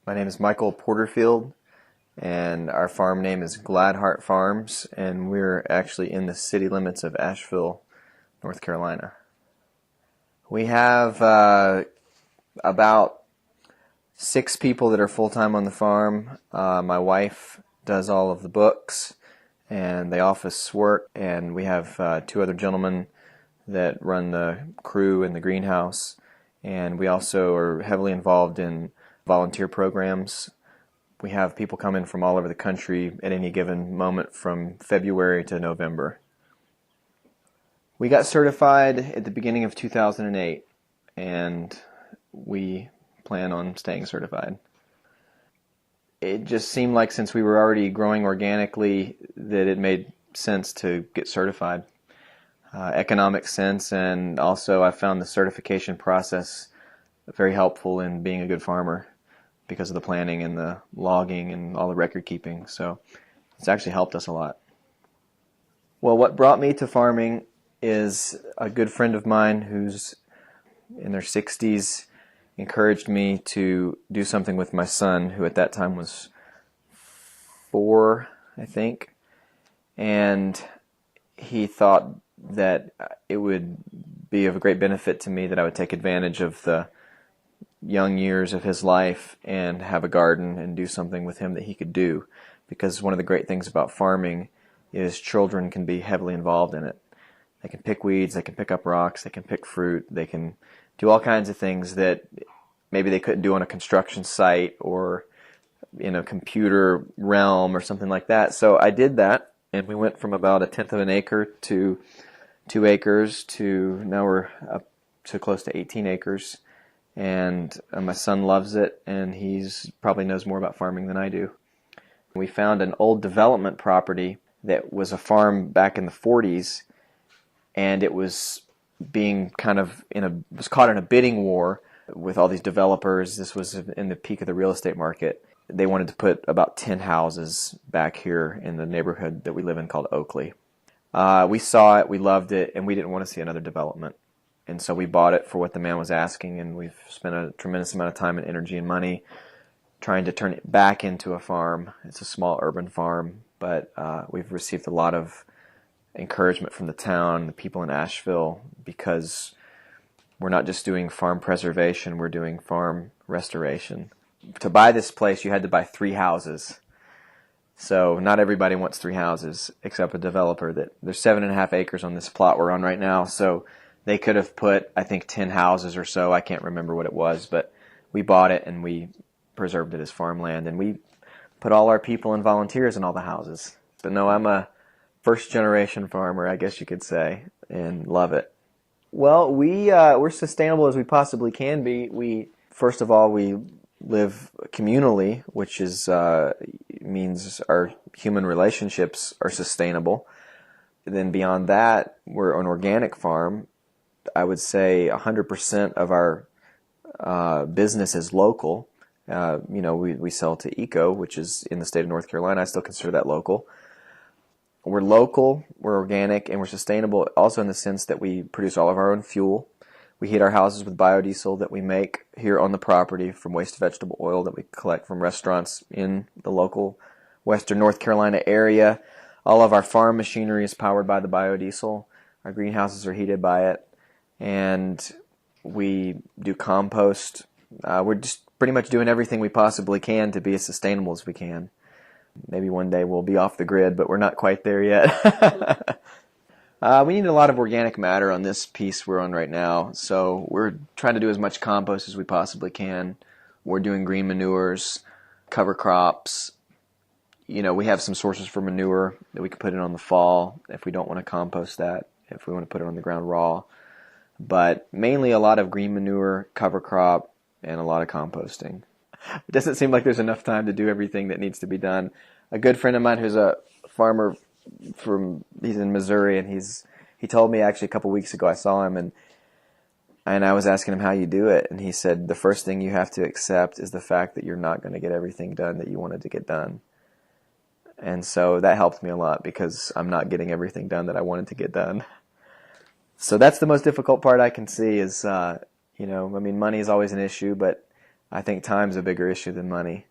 My name is Michael Porterfield, and our farm name is Gladheart Farms, and we're actually in the city limits of Asheville, North Carolina. We have about 6 people that are full-time on the farm. My wife does all of the books and the office work, and we have 2 other gentlemen that run the crew in the greenhouse, and we also are heavily involved in volunteer programs. We have people come in from all over the country at any given moment from February to November. We got certified at the beginning of 2008, and we plan on staying certified. It just seemed like since we were already growing organically that it made sense to get certified. Economic sense, and also I found the certification process very helpful in being a good farmer because of the planning and the logging and all the record keeping. So it's actually helped us a lot. Well, what brought me to farming is a good friend of mine who's in their 60s encouraged me to do something with my son, who at that time was 4, I think. And he thought that it would be of a great benefit to me that I would take advantage of the young years of his life and have a garden and do something with him that he could do, because one of the great things about farming is children can be heavily involved in it. They can pick weeds, they can pick up rocks, they can pick fruit, they can do all kinds of things that maybe they couldn't do on a construction site or in a computer realm or something like that. So I did that, and we went from about 1/10 of an acre to 2 acres to now we're up to close to 18 acres. And my son loves it, and he's probably knows more about farming than I do. We found an old development property that was a farm back in the 40s, and it was being was caught in a bidding war with all these developers. This was in the peak of the real estate market. They wanted to put about 10 houses back here in the neighborhood that we live in called Oakley. We saw it, we loved it, and we didn't want to see another development. And so we bought it for what the man was asking, and we've spent a tremendous amount of time and energy and money trying to turn it back into a farm. It's a small urban farm, but we've received a lot of encouragement from the town, the people in Asheville, because we're not just doing farm preservation, we're doing farm restoration. To buy this place, you had to buy 3 houses. So not everybody wants 3 houses, except a developer. There's 7.5 acres on this plot we're on right now, so they could have put, I think, 10 houses or so. I can't remember what it was, but we bought it and we preserved it as farmland, and we put all our people and volunteers in all the houses. But no, I'm a first-generation farmer, I guess you could say, and love it. Well, we're sustainable as we possibly can be. First of all, we live communally, which means our human relationships are sustainable. Then beyond that, we're an organic farm. I would say 100% of our business is local. We sell to Eco, which is in the state of North Carolina. I still consider that local. We're local, we're organic, and we're sustainable also in the sense that we produce all of our own fuel. We heat our houses with biodiesel that we make here on the property from waste vegetable oil that we collect from restaurants in the local western North Carolina area. All of our farm machinery is powered by the biodiesel. Our greenhouses are heated by it. And we do compost. We're just pretty much doing everything we possibly can to be as sustainable as we can. Maybe one day we'll be off the grid, but we're not quite there yet. We need a lot of organic matter on this piece we're on right now, so we're trying to do as much compost as we possibly can. We're doing green manures, cover crops. We have some sources for manure that we can put in on the fall if we don't want to compost that, if we want to put it on the ground raw. But mainly a lot of green manure, cover crop, and a lot of composting. It doesn't seem like there's enough time to do everything that needs to be done. A good friend of mine who's a farmer he's in Missouri, and he told me actually a couple weeks ago, I saw him, and I was asking him how you do it, and he said the first thing you have to accept is the fact that you're not going to get everything done that you wanted to get done. And so that helped me a lot because I'm not getting everything done that I wanted to get done. So that's the most difficult part I can see is, money is always an issue, but I think time's a bigger issue than money.